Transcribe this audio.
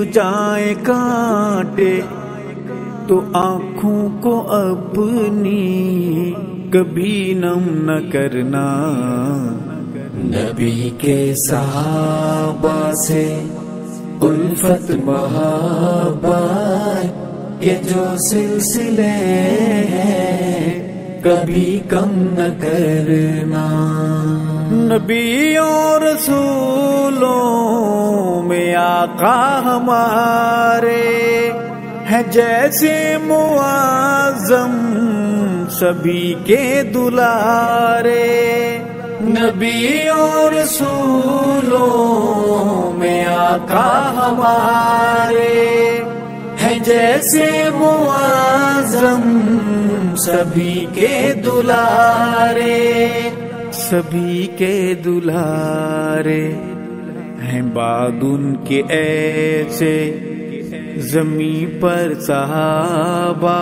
جائیں کانٹے تو آنکھوں کو اپنی کبھی نم نہ کرنا. نبی کے صحابہ سے الفت محبت یہ جو سلسلے ہیں کبھی کم نہ کرنا. نبی اور رسولوں میں آقا ہمارے ہیں جیسے معظم سبھی کے دلارے. نبی اور رسولوں میں آقا ہمارے ہیں جیسے معظم سبھی کے دلارے. سبھی کے دلارے ہیں بعد ان کے ایسے زمیں پر صحابہ